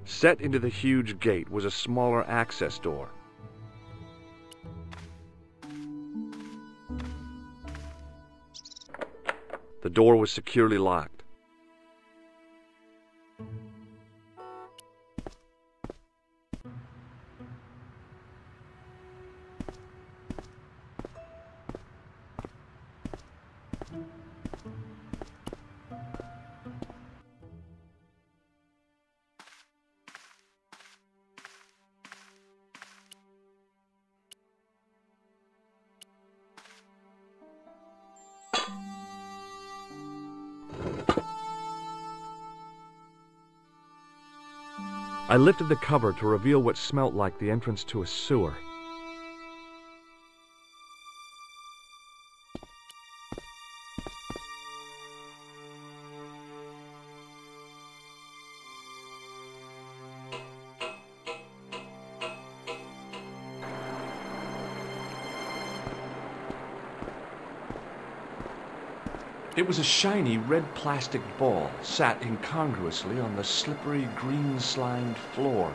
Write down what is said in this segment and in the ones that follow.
Set into the huge gate was a smaller access door. The door was securely locked. I lifted the cover to reveal what smelt like the entrance to a sewer. It was a shiny red plastic ball sat incongruously on the slippery green-slimed floor.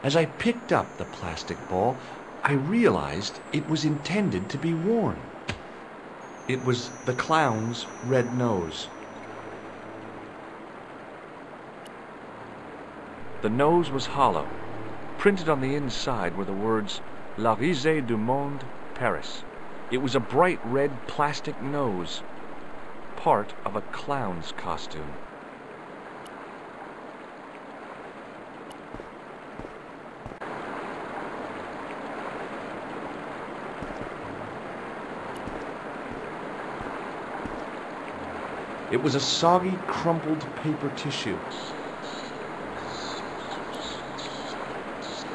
As I picked up the plastic ball, I realized it was intended to be worn. It was the clown's red nose. The nose was hollow. Printed on the inside were the words, La Risée du Monde, Paris. It was a bright red plastic nose, part of a clown's costume. It was a soggy, crumpled paper tissue.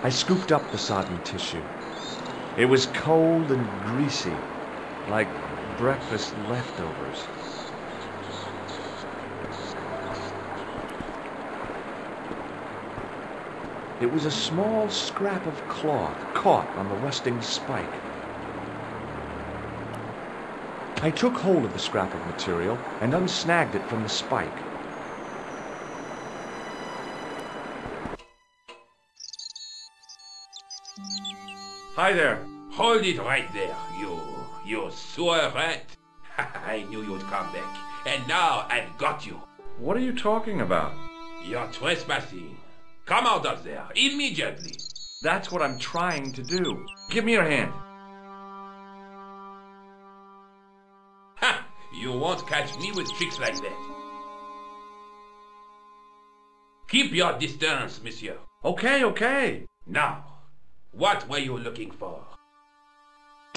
I scooped up the sodden tissue. It was cold and greasy, like breakfast leftovers. It was a small scrap of cloth caught on the rusting spike. I took hold of the scrap of material and unsnagged it from the spike. Hi there. Hold it right there, you sewer rat. I knew you'd come back, and now I've got you. What are you talking about? You're trespassing. Come out of there, immediately. That's what I'm trying to do. Give me your hand. Ha! You won't catch me with tricks like that. Keep your distance, monsieur. Okay. Now, what were you looking for?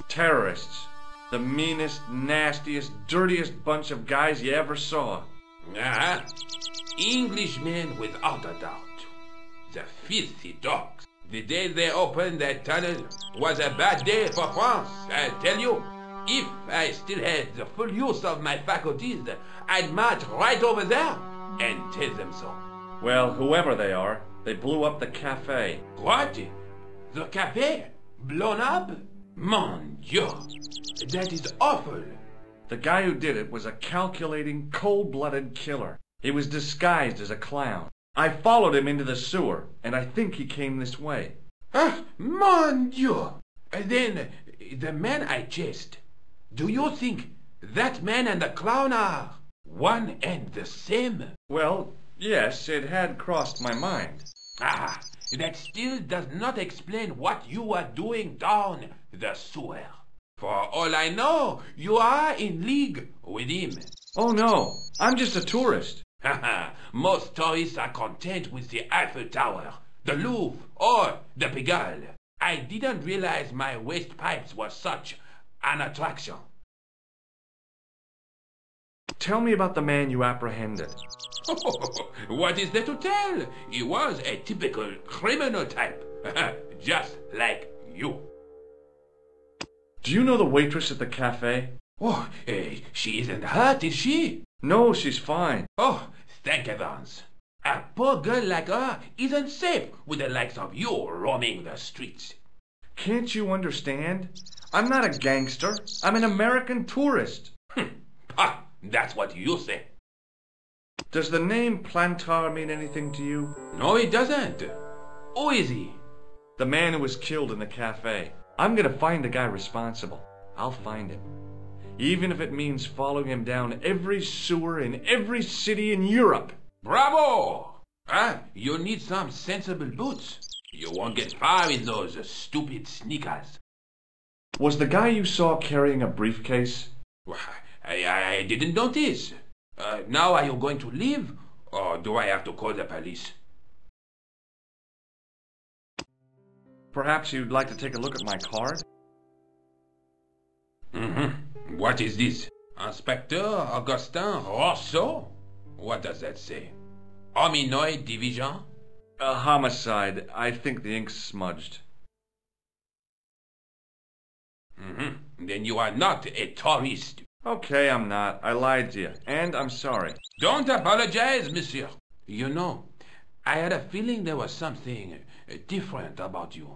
Terrorists. The meanest, nastiest, dirtiest bunch of guys you ever saw. Ah, Englishmen without a doubt. The filthy dogs. The day they opened that tunnel was a bad day for France, I tell you. If I still had the full use of my faculties, I'd march right over there and tell them so. Well, whoever they are, they blew up the cafe. What? The cafe? Blown up? Mon Dieu! That is awful. The guy who did it was a calculating, cold-blooded killer. He was disguised as a clown. I followed him into the sewer, and I think he came this way. Ah, mon Dieu! Then, the man I chased, do you think that man and the clown are one and the same? Well, yes, it had crossed my mind. Ah, that still does not explain what you are doing down the sewer. For all I know, you are in league with him. Oh no, I'm just a tourist. Haha, most tourists are content with the Eiffel Tower, the Louvre, or the Pigalle. I didn't realize my waste pipes were such an attraction. Tell me about the man you apprehended. What is there to tell? He was a typical criminal type, just like you. Do you know the waitress at the cafe? Oh, she isn't hurt, is she? No, she's fine. Oh, thank heavens. A poor girl like her isn't safe with the likes of you roaming the streets. Can't you understand? I'm not a gangster. I'm an American tourist. Ha! That's what you say. Does the name Plantar mean anything to you? No, it doesn't. Who is he? The man who was killed in the cafe. I'm gonna find the guy responsible. I'll find him. Even if it means following him down every sewer in every city in Europe. Bravo! You need some sensible boots. You won't get far in those stupid sneakers. Was the guy you saw carrying a briefcase? I didn't notice. Now are you going to leave? Or do I have to call the police? Perhaps you'd like to take a look at my card? What is this? Inspector Augustin Rousseau? What does that say? Hominoid Division? A homicide. I think the ink's smudged. Then you are not a tourist. Okay, I'm not. I lied to you, and I'm sorry. Don't apologize, monsieur. You know, I had a feeling there was something different about you.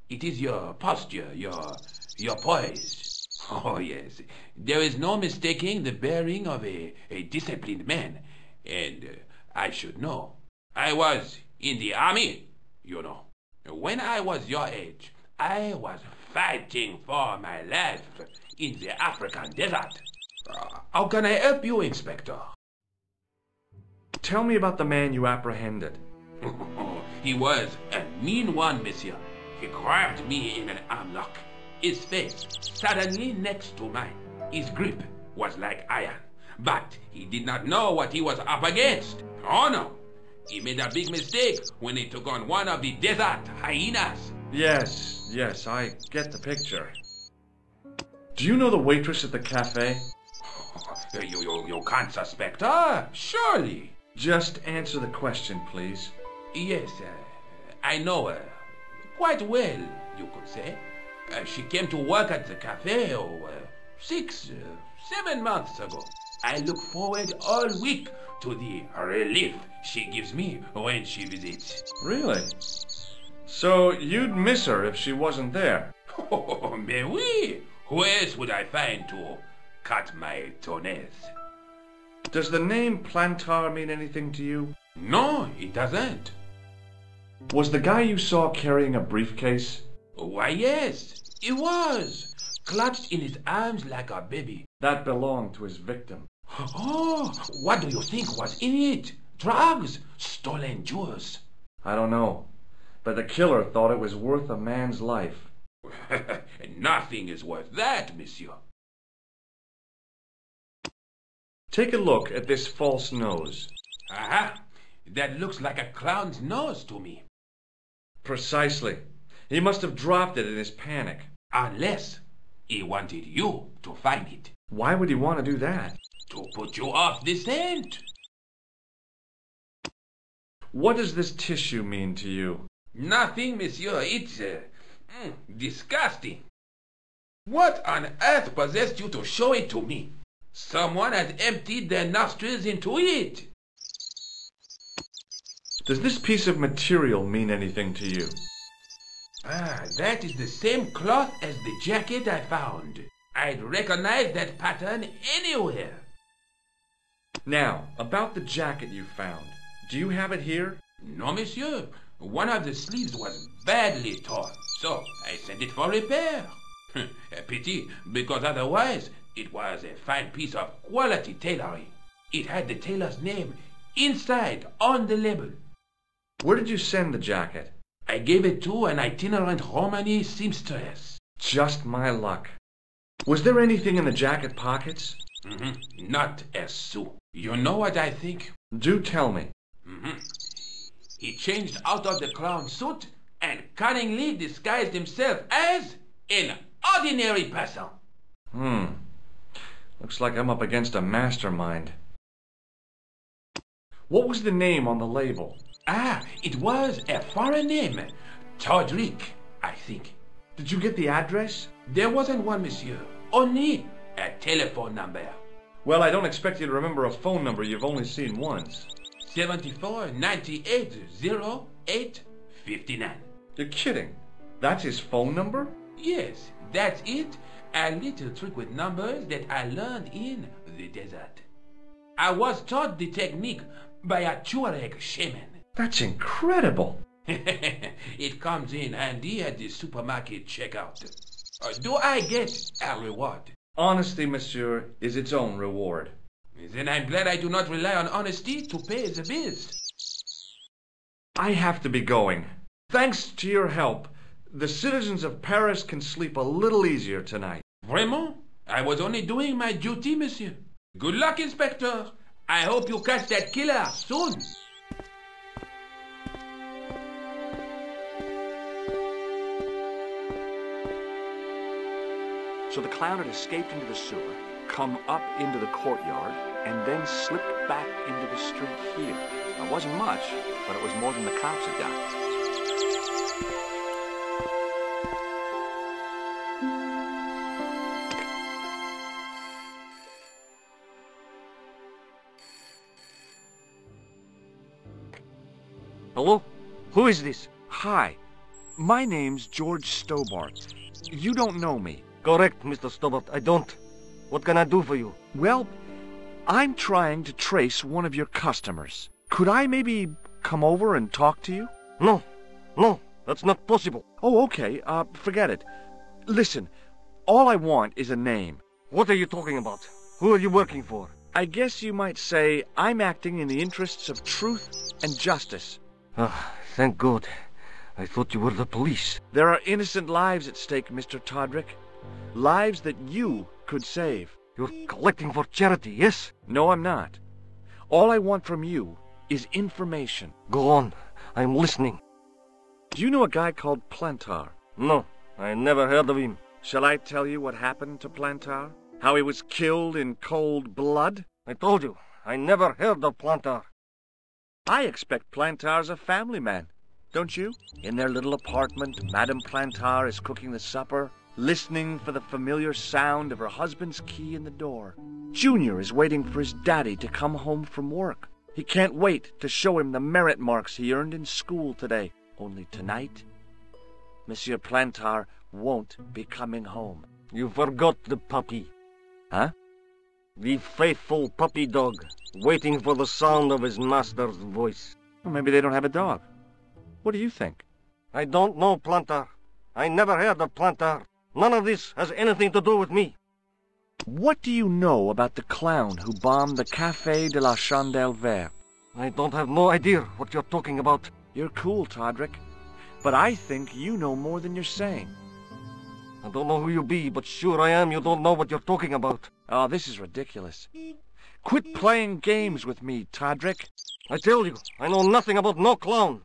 It is your posture, your poise. Oh, yes. There is no mistaking the bearing of a disciplined man. And I should know. I was in the army, you know. When I was your age, I was fighting for my life in the African desert. How can I help you, Inspector? Tell me about the man you apprehended. He was a mean one, monsieur. He grabbed me in an armlock. His face suddenly next to mine. His grip was like iron. But he did not know what he was up against. Oh no! He made a big mistake when he took on one of the desert hyenas. Yes, I get the picture. Do you know the waitress at the cafe? You can't suspect her, surely. Just answer the question, please. Yes, I know her. Quite well, you could say. She came to work at the cafe 7 months ago. I look forward all week to the relief she gives me when she visits. Really? So you'd miss her if she wasn't there? Oh, mais oui. Who else would I find to cut my toenails? Does the name Plantar mean anything to you? No, it doesn't. Was the guy you saw carrying a briefcase? Why, yes, he was. Clutched in his arms like a baby. That belonged to his victim. Oh, what do you think was in it? Drugs? Stolen jewels? I don't know. But the killer thought it was worth a man's life. Nothing is worth that, monsieur. Take a look at this false nose. Aha! That looks like a clown's nose to me. Precisely. He must have dropped it in his panic. Unless he wanted you to find it. Why would he want to do that? To put you off the scent. What does this tissue mean to you? Nothing, monsieur. It's disgusting. What on earth possessed you to show it to me? Someone has emptied their nostrils into it. Does this piece of material mean anything to you? That is the same cloth as the jacket I found. I'd recognize that pattern anywhere. Now, about the jacket you found. Do you have it here? No, monsieur. One of the sleeves was badly torn, so I sent it for repair. A pity, because otherwise it was a fine piece of quality tailoring. It had the tailor's name inside on the label. Where did you send the jacket? I gave it to an itinerant Romany seamstress. Just my luck. Was there anything in the jacket pockets? Not a sou. You know what I think? Do tell me. He changed out of the clown suit and cunningly disguised himself as an ordinary person. Looks like I'm up against a mastermind. What was the name on the label? It was a foreign name. Todrick, I think. Did you get the address? There wasn't one, monsieur. Only a telephone number. Well, I don't expect you to remember a phone number you've only seen once. 74 98 08 59. You're kidding. That's his phone number? Yes, that's it. A little trick with numbers that I learned in the desert. I was taught the technique by a Tuareg shaman. That's incredible. It comes in handy at the supermarket checkout. Do I get a reward? Honesty, monsieur, is its own reward. Then I'm glad I do not rely on honesty to pay the bills. I have to be going. Thanks to your help, the citizens of Paris can sleep a little easier tonight. Vraiment? I was only doing my duty, monsieur. Good luck, Inspector. I hope you catch that killer soon. So the clown had escaped into the sewer, come up into the courtyard, and then slipped back into the street here. It wasn't much, but it was more than the cops had done. Hello? Who is this? Hi, my name's George Stobart. You don't know me. Correct, Mr. Stobart, I don't. What can I do for you? Well, I'm trying to trace one of your customers. Could I maybe come over and talk to you? No, that's not possible. Oh, okay, forget it. Listen, all I want is a name. What are you talking about? Who are you working for? I guess you might say I'm acting in the interests of truth and justice. Ah, thank God. I thought you were the police. There are innocent lives at stake, Mr. Todrick. Lives that you could save. You're collecting for charity, yes? No, I'm not. All I want from you is information. Go on. I'm listening. Do you know a guy called Plantar? No, I never heard of him. Shall I tell you what happened to Plantar? How he was killed in cold blood? I told you, I never heard of Plantar. I expect Plantar's a family man, don't you? In their little apartment, Madame Plantar is cooking the supper, listening for the familiar sound of her husband's key in the door. Junior is waiting for his daddy to come home from work. He can't wait to show him the merit marks he earned in school today. Only tonight, Monsieur Plantar won't be coming home. You forgot the puppy. Huh? The faithful puppy dog, waiting for the sound of his master's voice. Well, maybe they don't have a dog. What do you think? I don't know Plantar. I never heard of Plantar. None of this has anything to do with me. What do you know about the clown who bombed the Café de la Chandelle Verte? I don't have no idea what you're talking about. You're cool, Todrick. But I think you know more than you're saying. I don't know who you be, but sure I am you don't know what you're talking about. Oh, this is ridiculous. Quit playing games with me, Todrick. I tell you, I know nothing about no clown.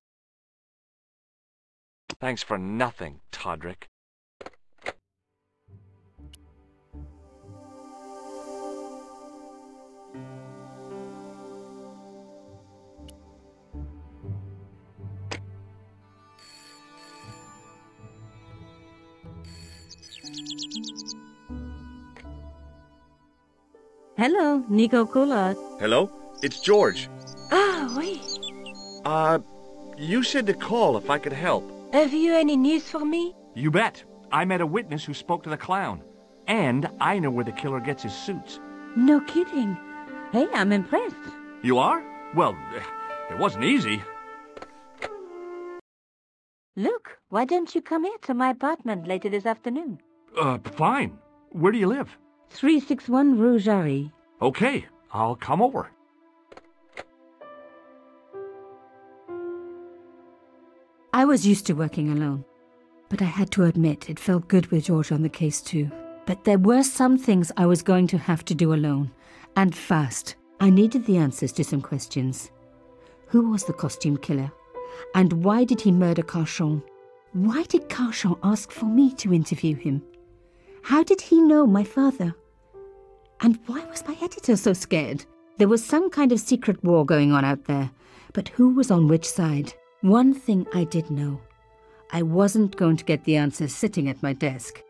Thanks for nothing, Todrick. Hello, Nico Coulard. Hello? It's George. Ah, oui. You said to call if I could help. Have you any news for me? You bet. I met a witness who spoke to the clown. And I know where the killer gets his suits. No kidding. Hey, I'm impressed. You are? Well, it wasn't easy. Look, why don't you come here to my apartment later this afternoon? Fine. Where do you live? 361 Rue Jarry. Okay, I'll come over. I was used to working alone, but I had to admit it felt good with George on the case too. But there were some things I was going to have to do alone, and fast. I needed the answers to some questions. Who was the costume killer? And why did he murder Carchon? Why did Carchon ask for me to interview him? How did he know my father? And why was my editor so scared? There was some kind of secret war going on out there, but who was on which side? One thing I did know. I wasn't going to get the answers sitting at my desk.